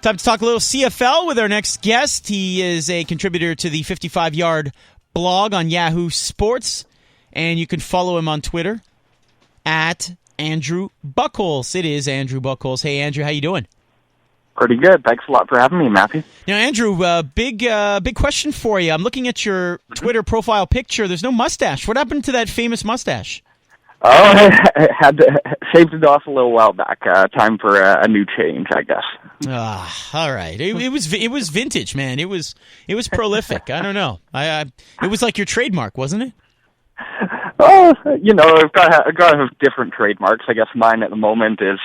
Time to talk a little CFL with our next guest. He is a contributor to the 55-Yard blog on Yahoo Sports, and you can follow him on Twitter at Andrew Bucholtz. It is Andrew Bucholtz. Hey, Andrew, how you doing? Pretty good. Thanks a lot for having me, Matthew. Now, Andrew, big question for you. I'm looking at your Twitter profile picture. There's no mustache. What happened to that famous mustache? Oh, I had shaved it off a little while back. Time for a new change, I guess. All right. It was vintage, man. It was prolific. I don't know. It was like your trademark, wasn't it? Oh, I've got to have different trademarks. I guess mine at the moment is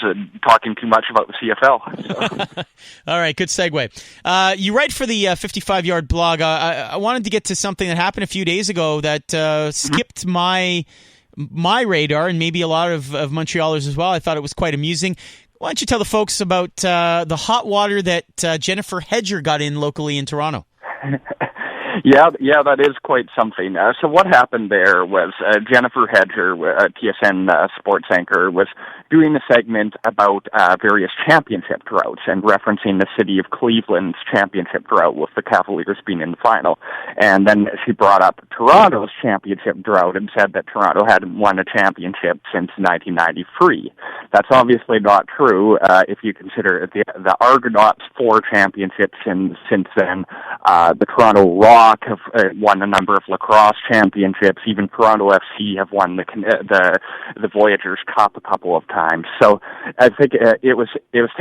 talking too much about the CFL. So. All right, good segue. You write for the 55-Yard blog. I wanted to get to something that happened a few days ago that skipped my radar, and maybe a lot of Montrealers as well. I thought it was quite amusing. Why don't you tell the folks about the hot water that Jennifer Hedger got in locally in Toronto? Yeah, that is quite something. So what happened there was Jennifer Hedger, a TSN sports anchor, was doing a segment about various championship droughts and referencing the city of Cleveland's championship drought with the Cavaliers being in the final. And then she brought up Toronto's championship drought and said that Toronto hadn't won a championship since 1993. That's obviously not true if you consider the Argonauts' 4 championships since then. The Toronto Rock have won a number of lacrosse championships. Even Toronto FC have won the Voyageurs Cup a couple of times. So I think it was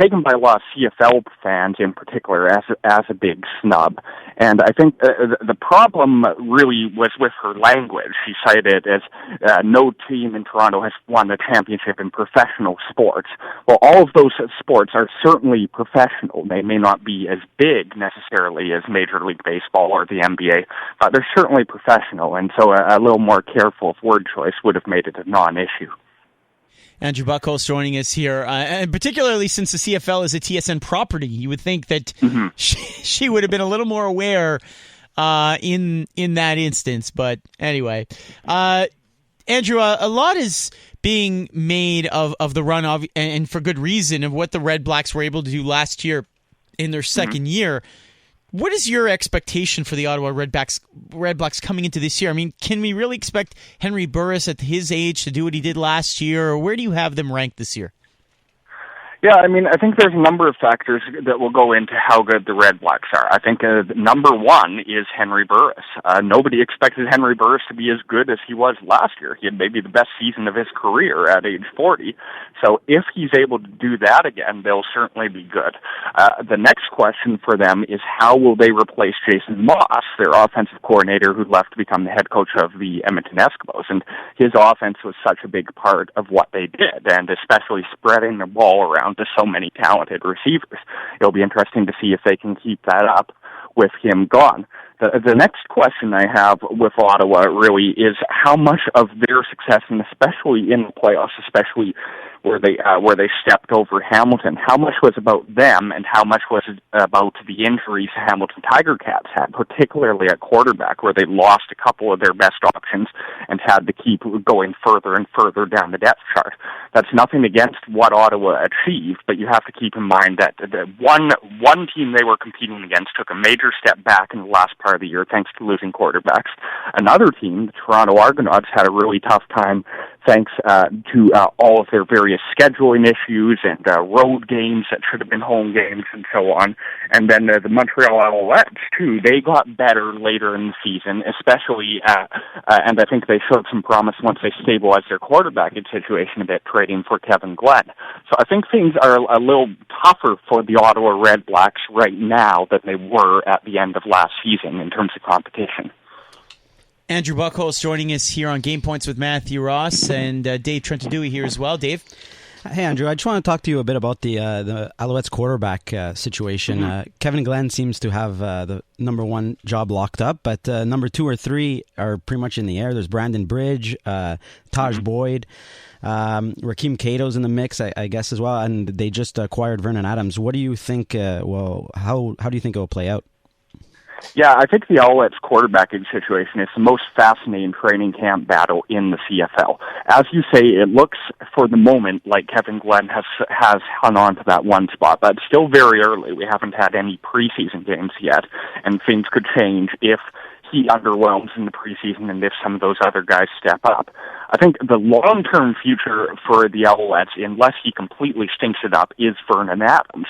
taken by a lot of CFL fans in particular as a big snub. And I think the problem really was with her language. She cited as no team in Toronto has won a championship in professional sports. Well, all of those sports are certainly professional. They may not be as big necessarily as Major League Baseball or the NBA, but they're certainly professional. And so a little more careful of word choice would have made it a non-issue. Andrew Bucholtz joining us here, and particularly since the CFL is a TSN property, you would think that she would have been a little more aware in that instance. But anyway, Andrew, a lot is being made of the run of, and for good reason, of what the Red Blacks were able to do last year in their second year. What is your expectation for the Ottawa Red Blacks coming into this year? I mean, can we really expect Henry Burris at his age to do what he did last year, or where do you have them ranked this year? Yeah, I mean, I think there's a number of factors that will go into how good the Red Blacks are. I think number one is Henry Burris. Nobody expected Henry Burris to be as good as he was last year. He had maybe the best season of his career at age 40. So if he's able to do that again, they'll certainly be good. The next question for them is how will they replace Jason Moss, their offensive coordinator who left to become the head coach of the Edmonton Eskimos. And his offense was such a big part of what they did, and especially spreading the ball around to so many talented receivers. It'll be interesting to see if they can keep that up with him gone. The next question I have with Ottawa really is how much of their success, and especially in the playoffs, especially where they stepped over Hamilton, how much was about them and how much was about the injuries Hamilton Tiger Cats had, particularly at quarterback, where they lost a couple of their best options and had to keep going further and further down the depth chart. That's nothing against what Ottawa achieved, but you have to keep in mind that the one team they were competing against took a major step back in the last part of the year thanks to losing quarterbacks. Another team, the Toronto Argonauts, had a really tough time thanks to all of their various scheduling issues and road games that should have been home games and so on. And then the Montreal Alouettes, too, they got better later in the season, especially, and I think they showed some promise once they stabilized their quarterbacking situation a bit, trading for Kevin Glenn. So I think things are a little tougher for the Ottawa Red Blacks right now than they were at the end of last season in terms of competition. Andrew Bucholtz joining us here on Game Points with Matthew Ross, and Dave Trentadue here as well. Dave? Hey, Andrew, I just want to talk to you a bit about the Alouettes quarterback situation. Kevin Glenn seems to have the number one job locked up, but number 2 or 3 are pretty much in the air. There's Brandon Bridge, Taj Boyd, Rakeem Cato's in the mix, I guess, as well, and they just acquired Vernon Adams. What do you think, how do you think it will play out? Yeah, I think the Alouettes quarterbacking situation is the most fascinating training camp battle in the CFL. As you say, it looks for the moment like Kevin Glenn has hung on to that one spot, but it's still very early. We haven't had any preseason games yet, and things could change if he underwhelms in the preseason and if some of those other guys step up. I think the long-term future for the Alouettes, unless he completely stinks it up, is Vernon Adams.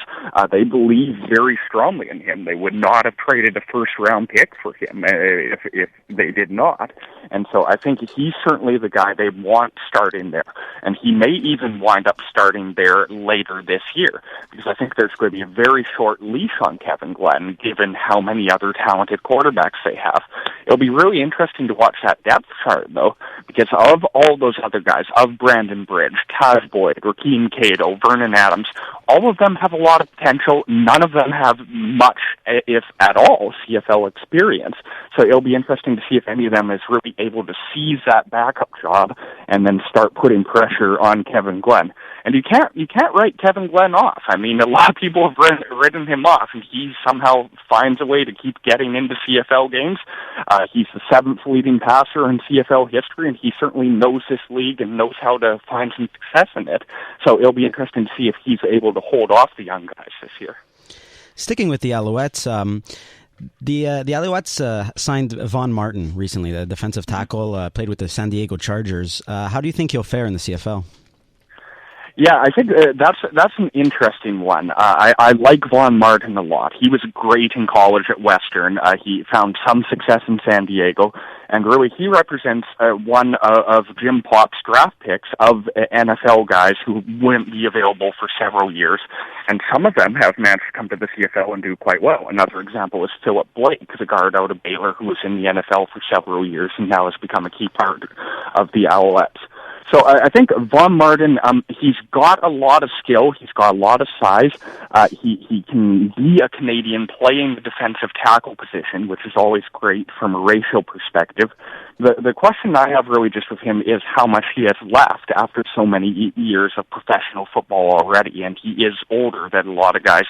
They believe very strongly in him. They would not have traded a first-round pick for him if they did not. And so I think he's certainly the guy they want starting there. And he may even wind up starting there later this year, because I think there's going to be a very short leash on Kevin Glenn, given how many other talented quarterbacks they have. It'll be really interesting to watch that depth chart, though, because of all those other guys, of Brandon Bridge, Taz Boyd, Rakeem Cato, Vernon Adams, all of them have a lot of potential. None of them have much, if at all, CFL experience. So it'll be interesting to see if any of them is really able to seize that backup job and then start putting pressure on Kevin Glenn. And you can't write Kevin Glenn off. I mean, a lot of people have written him off, and he somehow finds a way to keep getting into CFL games. He's the 7th leading passer in CFL history, and he certainly knows this league and knows how to find some success in it. So it'll be interesting to see if he's able to hold off the young guys this year. Sticking with the Alouettes, the Alouettes signed Von Martin recently, the defensive tackle, played with the San Diego Chargers. How do you think he'll fare in the CFL? Yeah, I think that's an interesting one. I like Von Martin a lot. He was great in college at Western. He found some success in San Diego, and really he represents one of Jim Pop's draft picks of NFL guys who wouldn't be available for several years, and some of them have managed to come to the CFL and do quite well. Another example is Philip Blake, the guard out of Baylor, who was in the NFL for several years and now has become a key part of the Alouettes. So I think Von Martin, he's got a lot of skill. He's got a lot of size. He can be a Canadian playing the defensive tackle position, which is always great from a racial perspective. The question I have really just with him is how much he has left after so many years of professional football already, and he is older than a lot of guys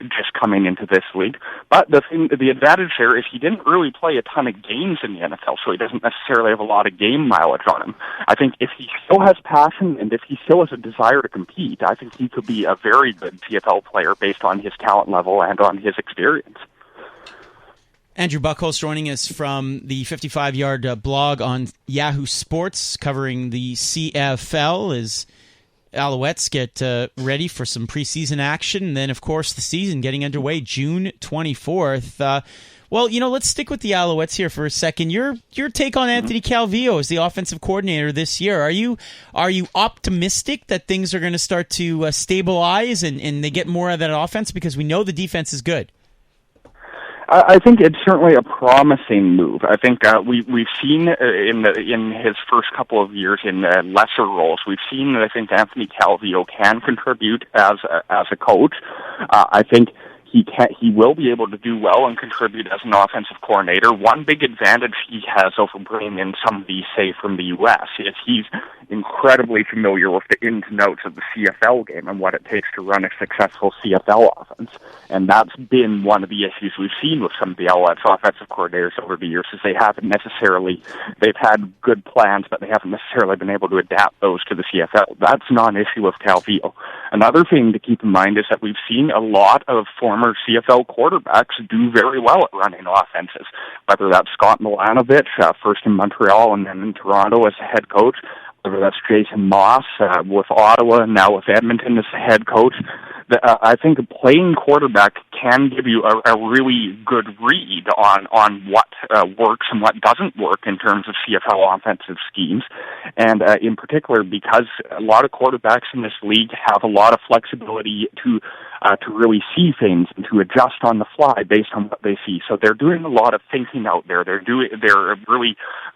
just coming into this league. But the advantage there is he didn't really play a ton of games in the NFL, so he doesn't necessarily have a lot of game mileage on him. I think if he still has passion and if he still has a desire to compete, I think he could be a very good CFL player based on his talent level and on his experience. Andrew Bucholtz joining us from the 55-yard blog on Yahoo Sports, covering the CFL as Alouettes get ready for some preseason action. And then, of course, the season getting underway June 24th. Well, let's stick with the Alouettes here for a second. Your take on Anthony Calvillo as the offensive coordinator this year. Are you optimistic that things are going to start to stabilize and they get more of that offense? Because we know the defense is good. I think it's certainly a promising move. I think we've seen in his first couple of years in lesser roles, we've seen that I think Anthony Calvillo can contribute as a coach. I think he will be able to do well and contribute as an offensive coordinator. One big advantage he has over bringing in somebody, say, from the U.S. is he's incredibly familiar with the ins and outs of the CFL game and what it takes to run a successful CFL offense. And that's been one of the issues we've seen with some of the Alouettes offensive coordinators over the years, is they've had good plans, but they haven't necessarily been able to adapt those to the CFL. That's not an issue with Calvillo. Another thing to keep in mind is that we've seen a lot of former CFL quarterbacks do very well at running offenses, whether that's Scott Milanovich, first in Montreal and then in Toronto as a head coach, whether that's Jason Moss with Ottawa and now with Edmonton as the head coach. I think playing quarterback can give you a really good read on what works and what doesn't work in terms of CFL offensive schemes. And in particular, because a lot of quarterbacks in this league have a lot of flexibility to really see things and to adjust on the fly based on what they see. So they're doing a lot of thinking out there. They're really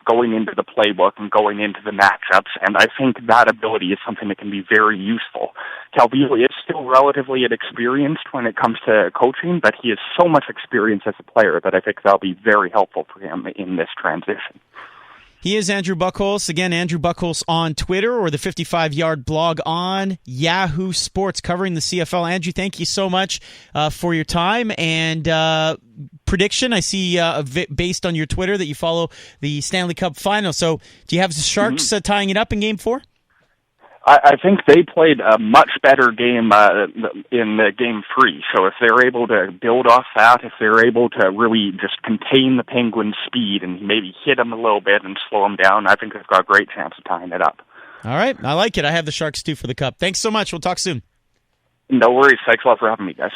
going into the playbook and going into the matchups, and I think that ability is something that can be very useful. Calvillo is still relatively inexperienced when it comes to coaching, but he has so much experience as a player that I think that'll be very helpful for him in this transition. He is Andrew Bucholtz. Again, Andrew Bucholtz on Twitter or the 55-Yard blog on Yahoo Sports covering the CFL. Andrew, thank you so much for your time. And prediction, I see based on your Twitter that you follow the Stanley Cup final. So do you have the Sharks tying it up in Game 4? I think they played a much better game in Game 3. So if they're able to build off that, if they're able to really just contain the Penguins' speed and maybe hit them a little bit and slow them down, I think they've got a great chance of tying it up. All right. I like it. I have the Sharks, too, for the Cup. Thanks so much. We'll talk soon. No worries. Thanks a lot for having me, guys.